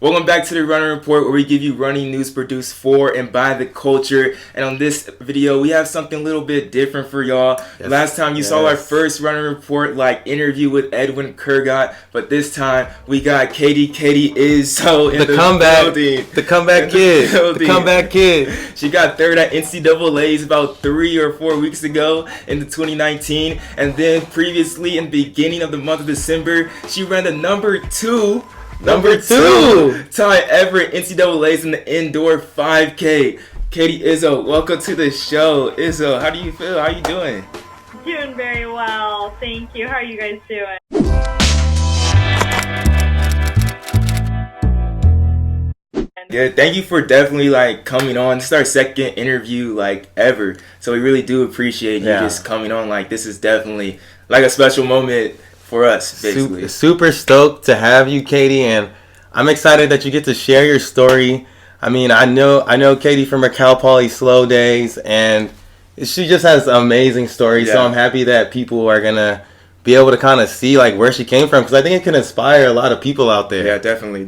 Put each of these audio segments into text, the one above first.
Welcome back to the Running Report, where we give you running news produced for and by the culture. And on this video, we have something a little bit different for y'all. Yes. Last time you saw our first Running Report interview with Edwin Kurgat, but this time we got Kaite Izzo in the building. The comeback kid. She got third at NCAA's about 3 or 4 weeks ago in the 2019, and then previously in the beginning of the month of December, she ran the number two time ever in NCAA's in the indoor 5K. Kaite Izzo, welcome to the show. Izzo, how do you feel? How are you doing? Doing very well, thank you. How are you guys doing? Good. Thank you for definitely coming on. This is our second interview ever, so we really do appreciate you just coming on. This is definitely a special moment for us, basically. Super stoked to have you, Kaite, and I'm excited that you get to share your story. I mean, I know Kaite from her Cal Poly slow days, and she just has an amazing story. Yeah. So I'm happy that people are gonna be able to kind of see where she came from, because I think it can inspire a lot of people out there. Yeah, definitely.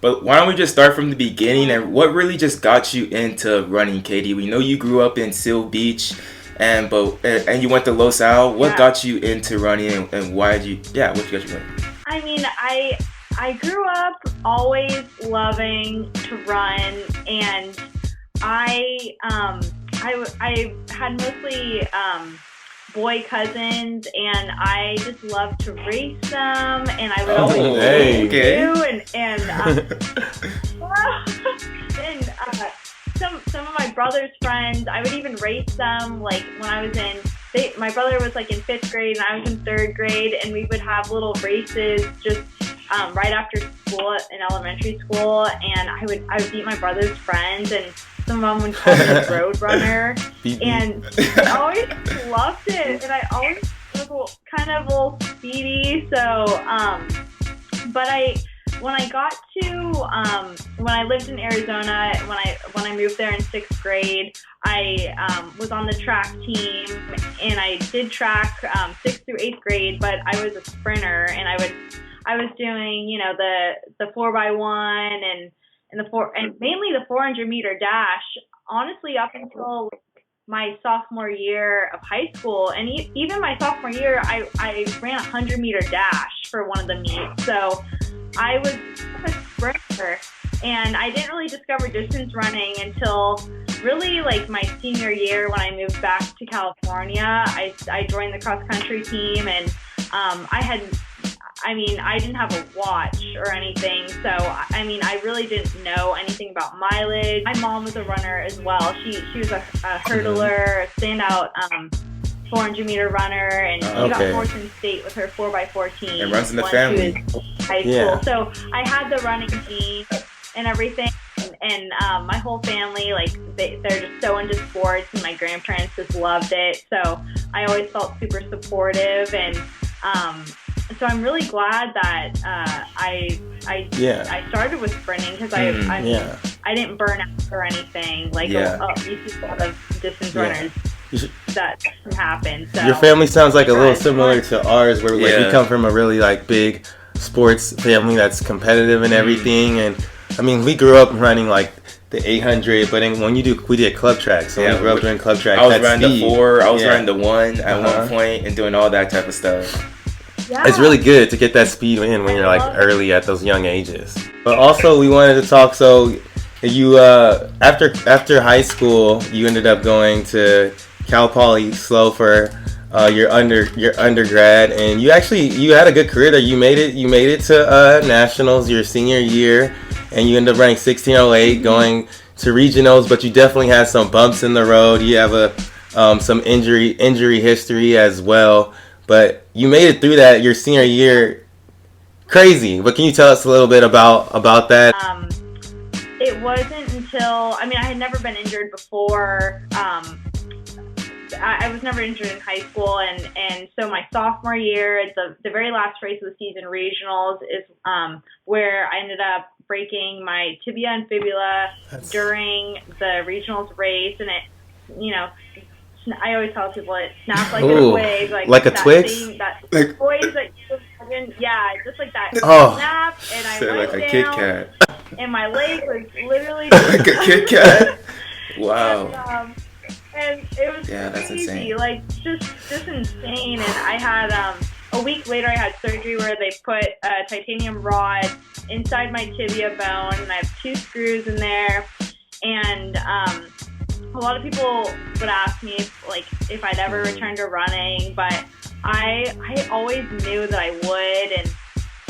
But why don't we just start from the beginning, and what really just got you into running, Kaite? We know you grew up in Seal Beach. And you went to Los Al. What got you into running, and why did you? Yeah, what got you running? I mean, I grew up always loving to run, and I had mostly boy cousins, and I just loved to race them, and I would always do, Some of my brother's friends, I would even race them. When I was my brother was in 5th grade and I was in 3rd grade, and we would have little races just right after school in elementary school. And I would beat my brother's friends, and some of them would call me a road runner. And I always loved it, and I always was kind of a little speedy. So, when I got to when I lived in Arizona, when I moved there in 6th grade, I was on the track team, and I did track 6th through 8th grade, but I was a sprinter, and I was doing the 4x1 and mainly the 400 meter dash. Honestly, up until my sophomore year of high school, and even my sophomore year, I ran a 100 meter dash for one of the meets. So I was a sprinter, and I didn't really discover distance running until really my senior year, when I moved back to California. I joined the cross country team, and I didn't have a watch or anything, so I really didn't know anything about mileage. My mom was a runner as well. She was a hurdler, a standout 400 meter runner, and she got 4th in state with her 4x4 team. And runs in the family. She was in high school. So I had the running gene and everything, and my whole family, they're just so into sports, and my grandparents just loved it. So I always felt super supportive, and so I'm really glad that I started with sprinting, because I didn't burn out or anything. You see a lot of distance runners that can happen. So your family sounds a little similar to ours, where we come from a really big sports family that's competitive and everything. And I mean, we grew up running the 800, but we did club track, so we grew up doing club track. I was running the 4, I was running the 1 at one point, and doing all that type of stuff. Yeah. It's really good to get that speed in when you're early at those young ages. But also, we wanted to talk. So you after high school, you ended up going to Cal Poly slow for your undergrad, and you had a good career there. You made it to nationals your senior year, and you ended up running 16:08, going to regionals. But you definitely had some bumps in the road. You have some injury history as well. But you made it through that your senior year. Crazy. But can you tell us a little bit about that? It wasn't until, I had never been injured before. I was never injured in high school, and so my sophomore year, the very last race of the season, regionals, is where I ended up breaking my tibia and fibula during the regionals race, and it, I always tell people it snapped like a twig, like a twig. That noise that you imagine, just like that snap, and I went like a down. Kit Kat. and my leg was literally Like a Kit Kat. Wow. And it was that's crazy, insane. like just insane. And I had a week later, I had surgery where they put a titanium rod inside my tibia bone, and I have 2 screws in there. And a lot of people would ask me if I'd ever return to running, but I always knew that I would.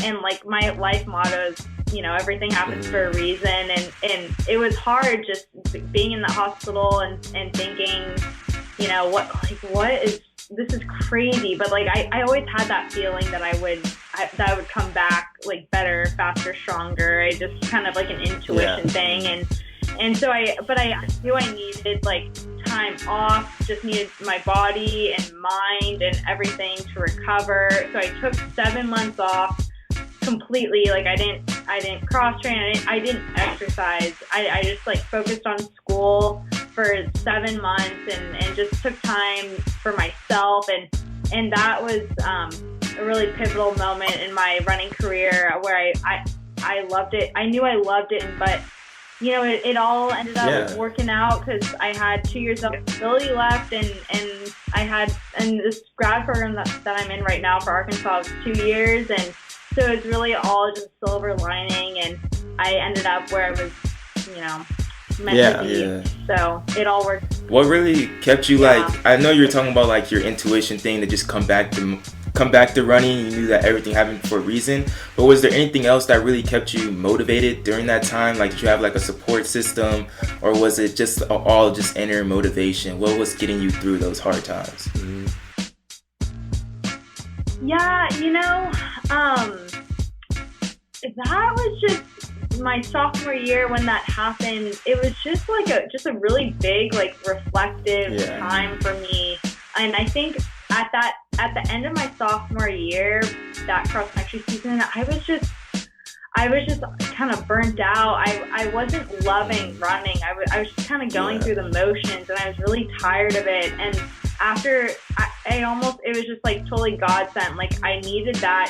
And like my life motto is, everything happens for a reason. And it was hard just being in the hospital and thinking, this is crazy. But like, I always had that feeling that I would come back like better, faster, stronger. I just kind of like an intuition thing. And so I knew I needed like time off, just needed my body and mind and everything to recover. So I took 7 months off completely. Like I didn't cross train. I didn't exercise. I just like focused on school for 7 months and just took time for myself. And that was a really pivotal moment in my running career where I loved it. I knew I loved it, but it all ended up working out because I had 2 years of eligibility left, and this grad program that I'm in right now for Arkansas was 2 years, and so it's really all just silver lining, and I ended up where I was, meant to be. Yeah. So it all worked. What really kept you I know you're talking about like your intuition thing to just come back to running. You knew that everything happened for a reason, but was there anything else that really kept you motivated during that time? Like, did you have like a support system, or was it just all just inner motivation? What was getting you through those hard times? Mm-hmm. Yeah, that was just my sophomore year when that happened. It was just like a really big, like, reflective time for me. And I think at the end of my sophomore year, that cross country season, I was just kind of burnt out. I wasn't loving running. I was just kind of going through the motions, and I was really tired of it. And after it was just like totally God sent. Like I needed that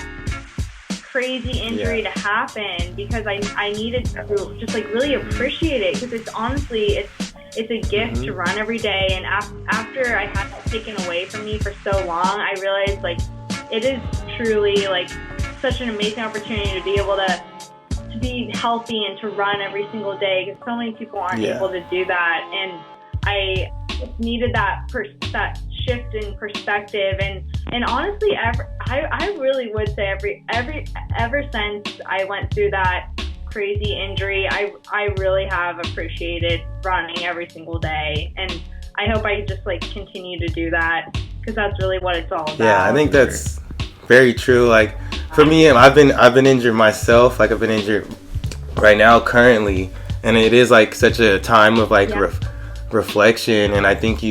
crazy injury to happen because I needed to just like really appreciate it, because it's honestly it's a gift to run every day. And after I had that taken away from me for so long, I realized like it is truly like such an amazing opportunity to be able to be healthy and to run every single day, because so many people aren't able to do that. And I needed that shift in perspective. And honestly, I really would say ever since I went through that crazy injury, I really have appreciated running every single day. And I hope I just like continue to do that, because that's really what it's all about. Yeah, I think that's very true. Like for me, I've been injured myself. Like I've been injured right now currently, and it is like such a time of like reflection. And I think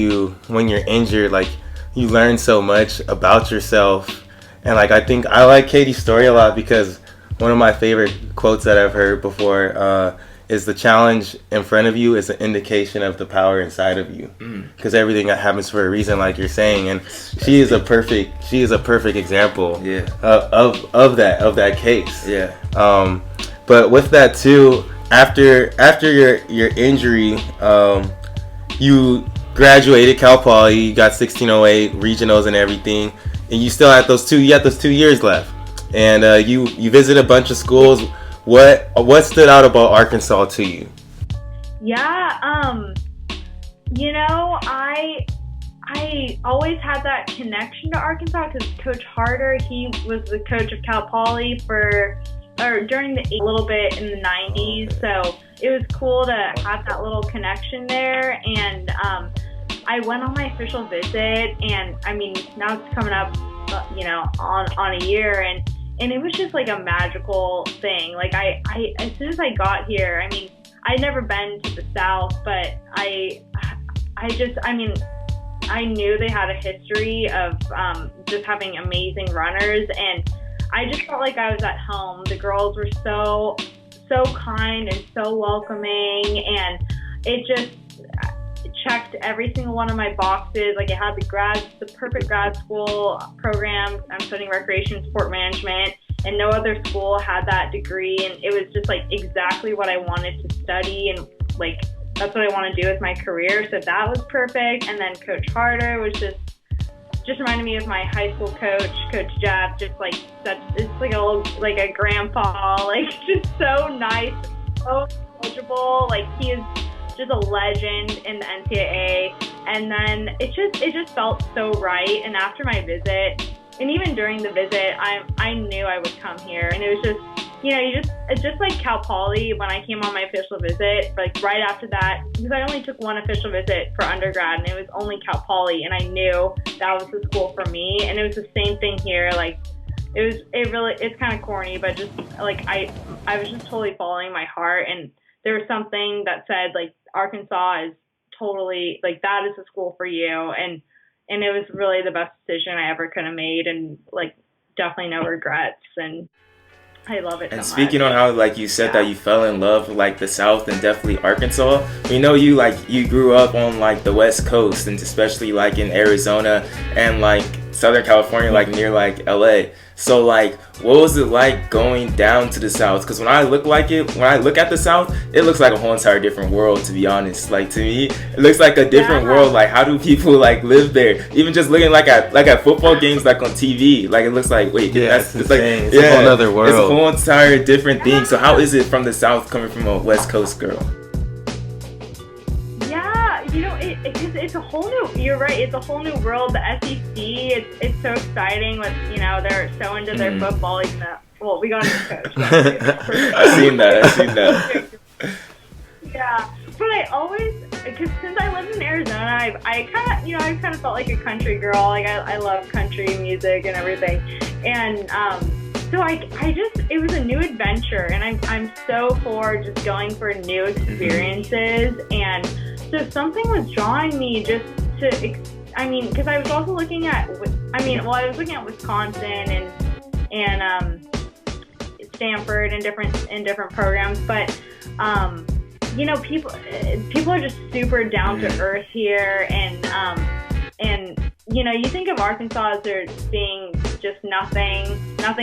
when you're injured, like you learn so much about yourself. And like I think I like Kaite's story a lot, because one of my favorite quotes that I've heard before is the challenge in front of you is an indication of the power inside of you, because everything that happens for a reason, like you're saying. And she is a perfect example of that case. But with that too, after your injury, you graduated Cal Poly, you got 1608 regionals and everything, and you still had those 2 years left, and you visited a bunch of schools. What stood out about Arkansas to you? I always had that connection to Arkansas because Coach Harder, he was the coach of Cal Poly during a little bit in the 90s. So it was cool to have that little connection there. And I went on my official visit, and I mean, now it's coming up, on a year, and it was just like a magical thing. Like I as soon as I got here, I mean, I'd never been to the South, but I knew they had a history of just having amazing runners, and I just felt like I was at home. The girls were so kind and so welcoming, and it just checked every single one of my boxes. Like it had the perfect grad school program. I'm studying recreation sport management, and no other school had that degree, and it was just like exactly what I wanted to study, and like that's what I want to do with my career. So that was perfect. And then Coach Harder was just reminded me of my high school coach, Coach Jeff. Just like such, it's like a grandpa, like just so nice, so knowledgeable. Like he is just a legend in the NCAA. And then it just felt so right. And after my visit, and even during the visit, I knew I would come here. And it was just, it's just like Cal Poly when I came on my official visit, like right after that, because I only took one official visit for undergrad, and it was only Cal Poly, and I knew that was the school for me. And it was the same thing here. Like it's kind of corny, but just like I was just totally following my heart, and there was something that said like Arkansas is totally like that is the school for you, and it was really the best decision I ever could have made, and like definitely no regrets, and I love it. And so speaking much. on how like you said that you fell in love with like the South and definitely Arkansas, we know you grew up on like the West Coast, and especially like in Arizona and like Southern California, like near like LA. So like what was it like going down to the South? Because when I look at the South, it looks like a whole entire different world, to be honest. Like to me, it looks like a different world. Like how do people like live there? Even just looking like at football games like on TV, like it looks like it's like it's a whole other world. It's a whole entire different thing. So how is it from the South coming from a West Coast girl? It's a whole new. You're right. It's a whole new world. The SEC. It's so exciting. With they're so into their football. Even though, we got a new coach. I've seen that. Yeah, but I always, because since I lived in Arizona, I kind of felt like a country girl. Like I love country music and everything, and so it was a new adventure, and I'm so for just going for new experiences. And so something was drawing me just to, because I was also looking at, I was looking at Wisconsin and Stanford and different programs, but people are just super down to earth here, and you think of Arkansas as there being just nothing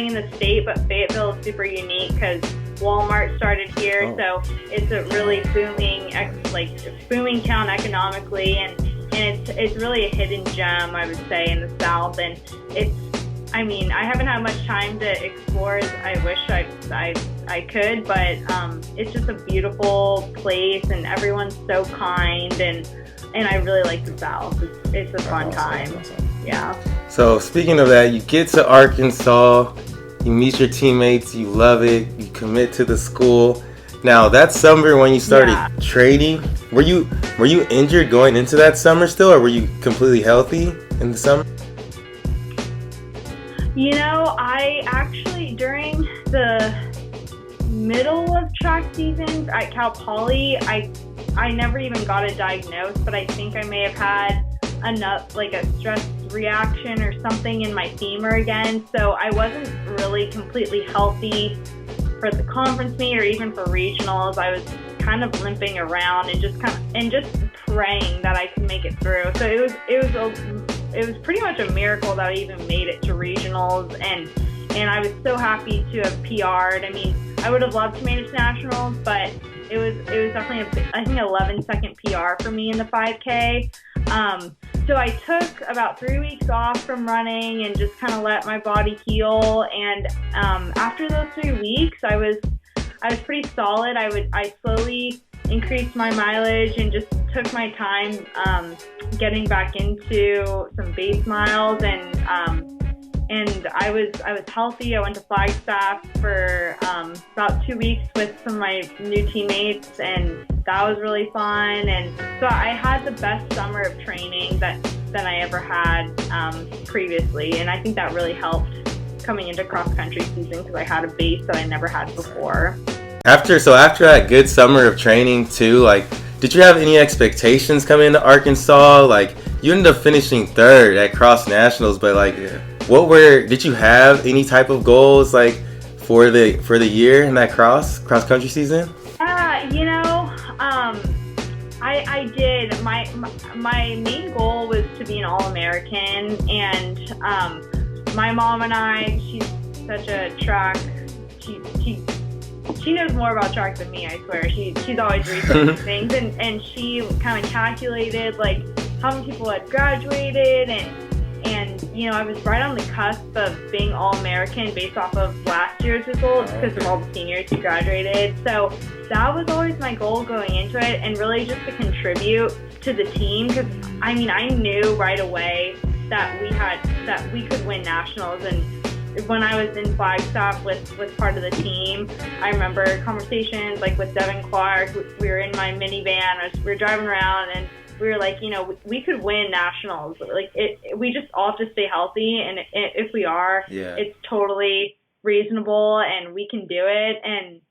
in the state, but Fayetteville is super unique because Walmart started here, so it's a really booming town economically, and it's really a hidden gem, I would say, in the South. And I haven't had much time to explore as I wish I could, but it's just a beautiful place, and everyone's so kind, and I really like the South. It's a fun time. Yeah. So speaking of that, you get to Arkansas, you meet your teammates, you love it, you commit to the school. Now that summer when you started training, were you injured going into that summer still, or were you completely healthy in the summer? I actually, during the middle of track seasons at Cal Poly, I never even got a diagnosis, but I think I may have had a stress reaction or something in my femur again. So I wasn't really completely healthy for the conference meet or even for regionals. I was kind of limping around and just praying that I could make it through. So it was pretty much a miracle that I even made it to regionals, and I was so happy to have PR'd. I would have loved to make it to nationals, but it was definitely I think 11-second PR for me in the 5K. So I took about 3 weeks off from running and just kind of let my body heal. And after those 3 weeks, I was pretty solid. I slowly increased my mileage and just took my time getting back into some base miles, and I was healthy. I went to Flagstaff for about 2 weeks with some of my new teammates, and that was really fun. And so I had the best summer of training that I ever had previously, and I think that really helped coming into cross country season because I had a base that I never had before. After that good summer of training too, did you have any expectations coming into Arkansas? You ended up finishing third at cross nationals, but did you have any type of goals for the year in that cross country season? I did. My main goal was to be an All-American, and my mom and I, she's such a track. She knows more about track than me, I swear. She's always researching things, and she kind of calculated like how many people had graduated, and you know, I was right on the cusp of being All-American based off of last year's results because of all the seniors who graduated. So that was always my goal going into it, and really just to contribute to the team, because I mean, I knew right away that we could win nationals. And when I was in Flagstaff with part of the team, I remember conversations like with Devin Clark. We were in my minivan, we were driving around, and we were like, you know, we could win nationals. Like we just all have to stay healthy, and if we are, it's totally reasonable, and we can do it. And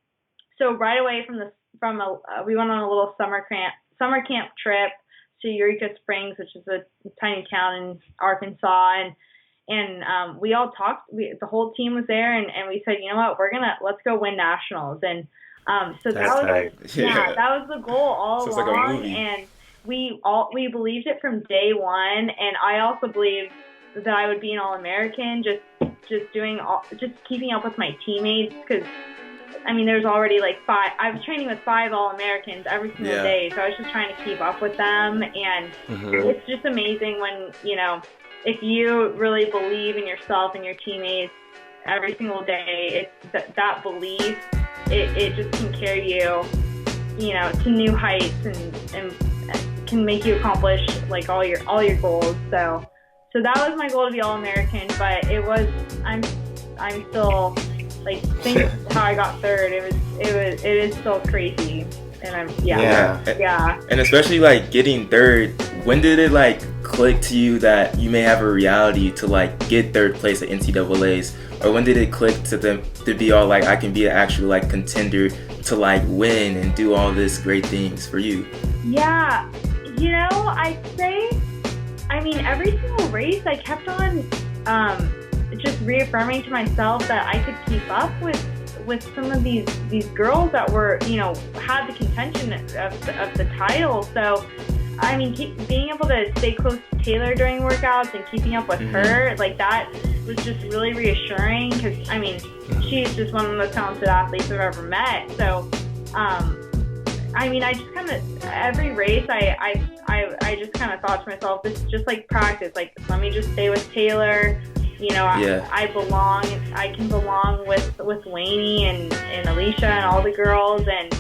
so right away we went on a little summer camp trip to Eureka Springs, which is a tiny town in Arkansas, and we all talked. The whole team was there, and we said, you know what, let's go win nationals. And so that was the goal all along. Like a movie. And we believed it from day one, and I also believed that I would be an All-American, just keeping up with my teammates, because I mean, there's already like 5. I was training with 5 All-Americans every single day, so I was just trying to keep up with them. And it's just amazing when, you know, if you really believe in yourself and your teammates every single day, that belief, it just can carry you, you know, to new heights, and can make you accomplish like all your goals. So that was my goal, to be All-American, but I'm still, like, think how I got third. It is still crazy, and And especially like getting third. When did it like click to you that you may have a reality to like get third place at NCAA's, or when did it click to be all like, I can be an actual like contender to like win and do all this great things for you? Yeah, you know, I'd say, I mean, every single race I kept on just reaffirming to myself that I could keep up with some of these girls that were, you know, had the contention of the title. So, I mean, being able to stay close to Taylor during workouts and keeping up with her, like, that was just really reassuring, because, I mean, she's just one of the most talented athletes I've ever met. So, I mean, I just kind of, every race, I just kind of thought to myself, this is just like practice. Like, let me just stay with Taylor. You know, I can belong with Lainey and Alicia and all the girls. And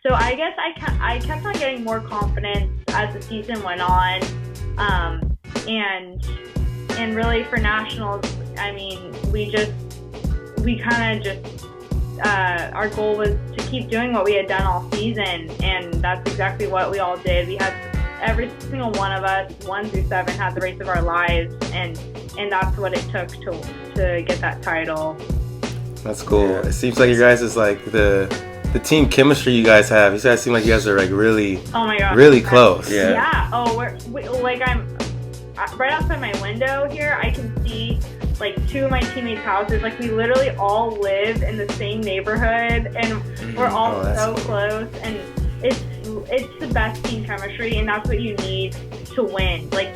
so I guess I kept on getting more confidence as the season went on. And really for nationals, I mean, our goal was to keep doing what we had done all season, and that's exactly what we all did. We had every single one of us, 1 through 7, had the race of our lives, and that's what it took to get that title. That's cool. It seems like you guys is like the team chemistry you guys have. You guys seem like you guys are like really, oh my gosh, really close. Yeah. Oh, I'm right outside my window here. I can see like 2 of my teammates' houses. Like, we literally all live in the same neighborhood, and we're all so close. And it's the best team chemistry, and that's what you need to win. Like,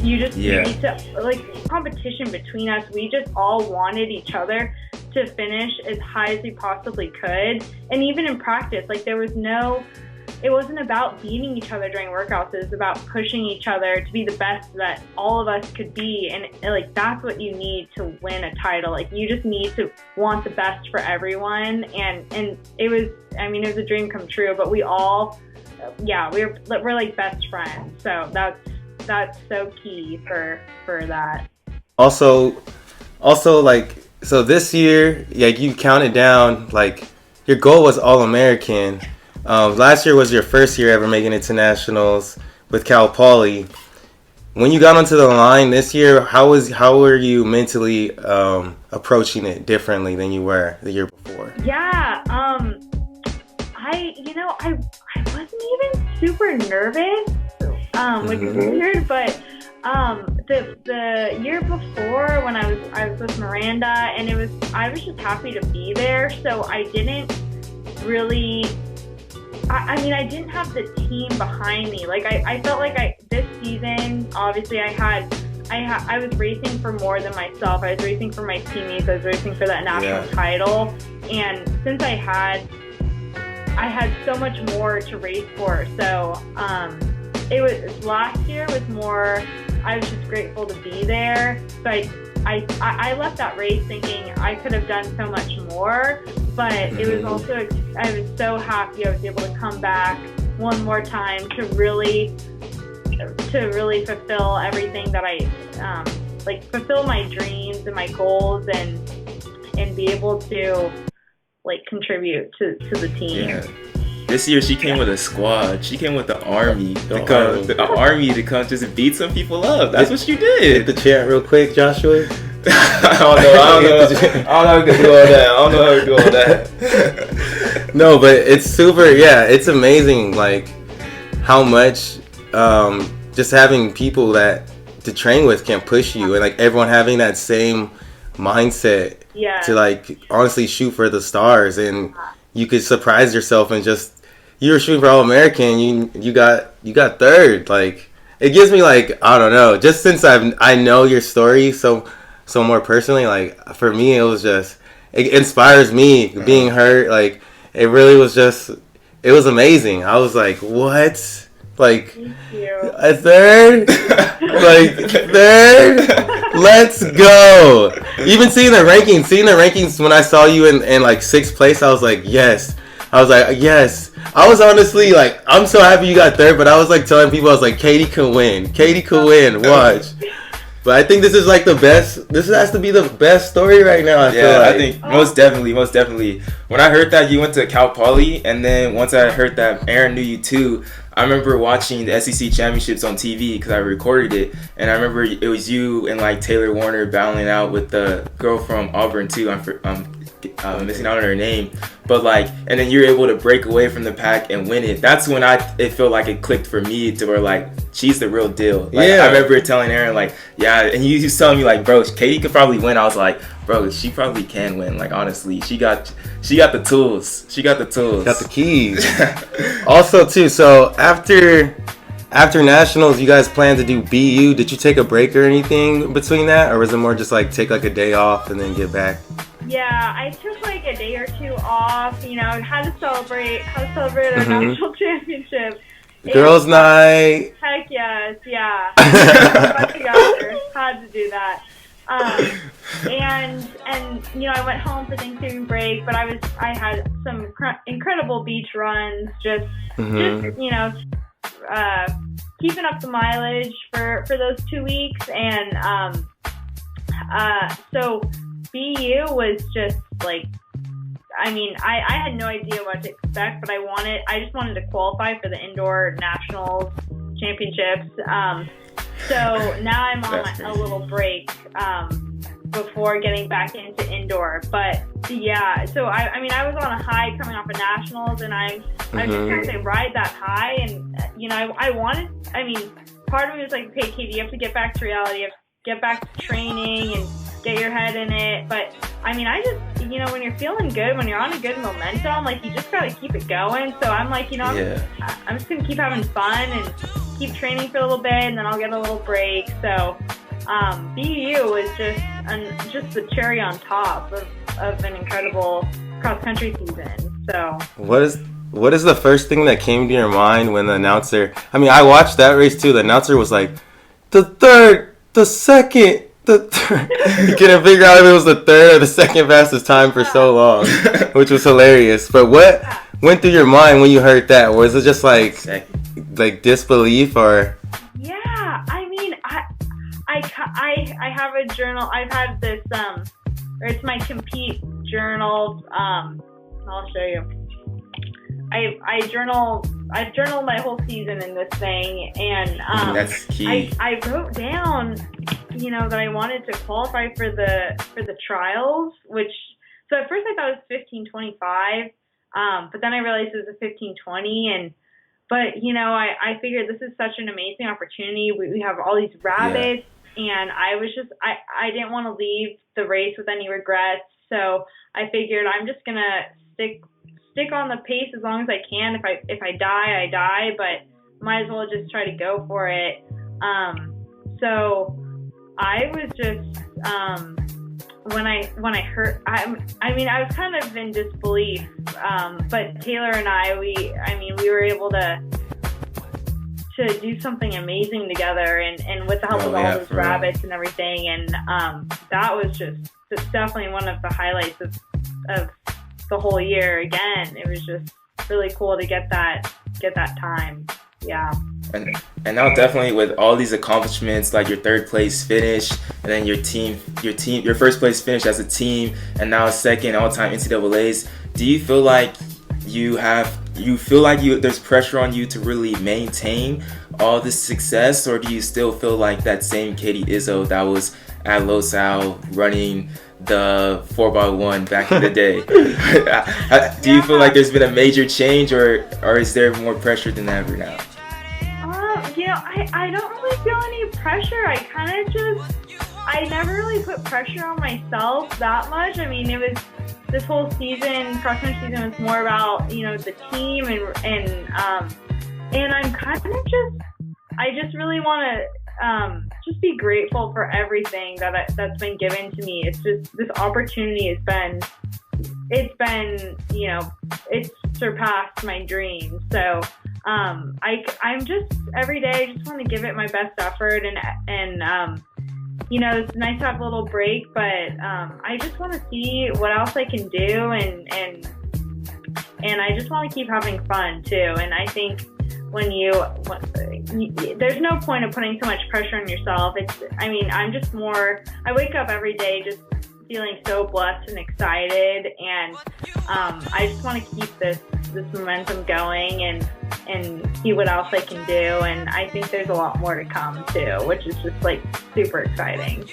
you need to, like, competition between us. We just all wanted each other to finish as high as we possibly could. And even in practice, like, it wasn't about beating each other during workouts. It was about pushing each other to be the best that all of us could be. And like, that's what you need to win a title. Like, you just need to want the best for everyone. And it was a dream come true, but we all, we're like best friends. So that's so key for that. Also like, so this year, like, you counted down, like, your goal was All-American. Last year was your first year ever making it to nationals with Cal Poly. When you got onto the line this year, how were you mentally approaching it differently than you were the year before? Yeah, I wasn't even super nervous, which is weird, but the year before, when I was with Miranda, and I was just happy to be there, so I didn't really. I didn't have the team behind me. Like, I felt like this season, obviously I had I was racing for more than myself. I was racing for my teammates. I was racing for that national title. And since I had so much more to race for. So it was last year was more. I was just grateful to be there. So I left that race thinking I could have done so much more. But it was also, I was so happy I was able to come back one more time to really fulfill everything that I fulfill my dreams and my goals and be able to contribute to the team. Yeah. This year she came with a squad. She came with the army to come just beat some people up. That's what she did. Hit the chant real quick, Joshua. I don't know how to do all that. No, but it's super. Yeah, it's amazing. Like how much just having people that to train with can push you, and like everyone having that same mindset to honestly shoot for the stars, and you could surprise yourself and just. You were shooting for All-American. You got third. Like it gives me I don't know. Just since I know your story so more personally. Like for me, it was just it inspires me. Being hurt, like it really was just it was amazing. I was like, what? Like a third? Third? Let's go. Even seeing the rankings when I saw you in like 6th place, I was like, yes. I was like, yes. I was honestly I'm so happy you got third, but I was telling people, I was like, Katie can win. Katie can win. Watch. But I think this is the best. This has to be the best story right now. I think most definitely. When I heard that you went to Cal Poly, and then once I heard that Aaron knew you too, I remember watching the SEC championships on TV because I recorded it, and I remember it was you and Taylor Warner battling out with the girl from Auburn too. I'm missing out on her name, but and then you're able to break away from the pack and win it. That's when it felt like it clicked for me to where she's the real deal. I remember telling Aaron and he was telling me bro, Katie could probably win. I was like, bro, she probably can win. Honestly, she got the tools. She got the tools. Got the keys. Also too, so after nationals, you guys plan to do BU. Did you take a break or anything between that, or was it more just take a day off and then get back? Yeah, I took a day or two off. Had to celebrate our national championship. Girls' night. Heck yes, yeah. Had to do that. And I went home for Thanksgiving break, but I had some incredible beach runs. Just keeping up the mileage for those 2 weeks, and so BU was just I had no idea what to expect, but I just wanted to qualify for the indoor nationals championships. So now I'm on a little break before getting back into indoor. But yeah, so I was on a high coming off of nationals, and I just trying to ride that high, and part of me was like, okay, Katie, you have to get back to reality, you have to get back to training and get your head in it. But I just when you're feeling good, when you're on a good momentum, you just gotta keep it going. So I'm I'm just gonna keep having fun and keep training for a little bit, and then I'll get a little break. So BU was just the cherry on top of an incredible cross country season. So what is the first thing that came to your mind when the announcer? I watched that race too. The announcer was like, the third, the second. You couldn't figure out if it was the third or the second fastest time for so long, which was hilarious. But what went through your mind when you heard that? Was it just like disbelief, or? Yeah, I have a journal. I've had this or it's my compete journal. I'll show you. I've journaled my whole season in this thing, and that's key. I wrote down, that I wanted to qualify for the trials, so at first I thought it was 15:25, but then I realized it was a 15:20, but I figured this is such an amazing opportunity. We have all these rabbits, and I didn't want to leave the race with any regrets, so I figured I'm just gonna stick on the pace as long as I can. If I die, I die, but might as well just try to go for it. So I was just when I heard, I mean, I was kind of in disbelief. But Taylor and I, we were able to do something amazing together, and with the help of all those rabbits and everything, and that was just definitely one of the highlights of the whole year. Again, it was just really cool to get that time. Yeah. And now definitely with all these accomplishments, like your third place finish, and then your first place finish as a team, and now second all-time NCAAs, do you feel like there's pressure on you to really maintain all this success, or do you still feel like that same Kaite Izzo that was at Los Al running the 4x1 back in the day? Do you feel like there's been a major change, or is there more pressure than ever now? I don't really feel any pressure. I never really put pressure on myself that much. I mean, it was this whole season, cross-country season, was more about, the team, and I'm kind of I just really want to just be grateful for everything that's been given to me. It's just, this opportunity has been, it's surpassed my dreams. So I'm just, every day, I just want to give it my best effort, and it's nice to have a little break, but I just want to see what else I can do, and I just want to keep having fun too. And I think there's no point of putting so much pressure on yourself. I wake up every day just feeling so blessed and excited, and I just want to keep this momentum going and see what else I can do, and I think there's a lot more to come too, which is just like super exciting.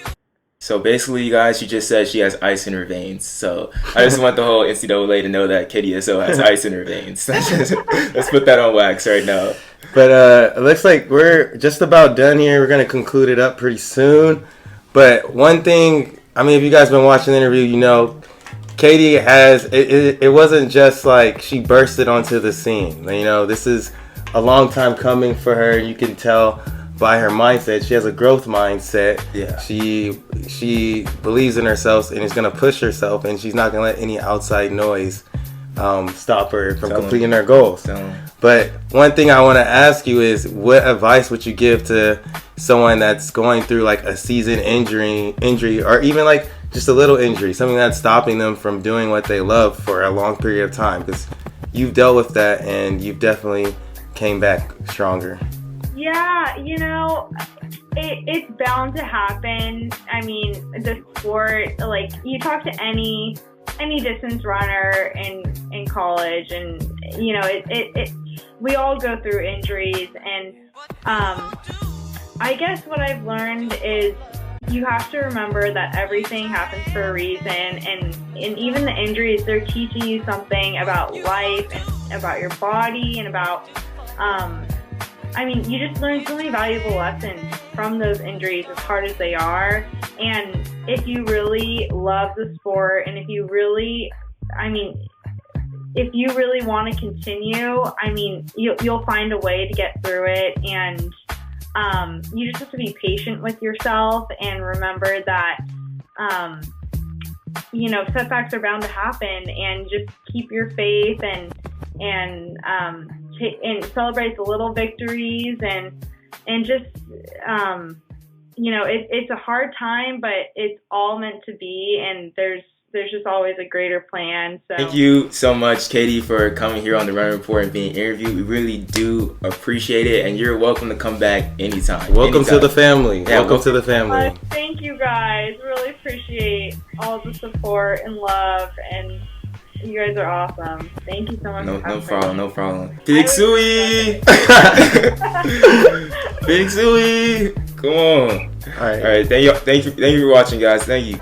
So basically, you guys, she just said she has ice in her veins. So I just want the whole NCAA to know that Kaite Izzo has ice in her veins. Let's put that on wax right now. But it looks like we're just about done here. We're going to conclude it up pretty soon. But one thing, if you guys been watching the interview, Kaite has, it wasn't just like she bursted onto the scene. This is a long time coming for her. You can tell by her mindset. She has a growth mindset. Yeah. She believes in herself and is going to push herself, and she's not going to let any outside noise stop her from completing her goals. But one thing I want to ask you is, what advice would you give to someone that's going through like a season injury, or even like just a little injury, something that's stopping them from doing what they love for a long period of time? Because you've dealt with that, and you've definitely came back stronger. Yeah, it's bound to happen. I mean, the sport, like, you talk to any distance runner in college, and we all go through injuries, and I guess what I've learned is you have to remember that everything happens for a reason, and even the injuries, they're teaching you something about life and about your body, and about you just learn so many valuable lessons from those injuries, as hard as they are. And if you really love the sport, and if you really want to continue, you'll find a way to get through it. And you just have to be patient with yourself, and remember that, setbacks are bound to happen, and just keep your faith, and celebrate the little victories, and just it's a hard time, but it's all meant to be, and there's just always a greater plan. So thank you so much, Kaite, for coming here on the Running Report and being interviewed. We really do appreciate it, and you're welcome to come back anytime. Welcome to the family. Yeah, welcome to the family. Thank you guys. Really appreciate all the support and love, and you guys are awesome. Thank you so much. No problem. Big Suey! Big Suey! Come on. All right. Thank you for watching, guys. Thank you.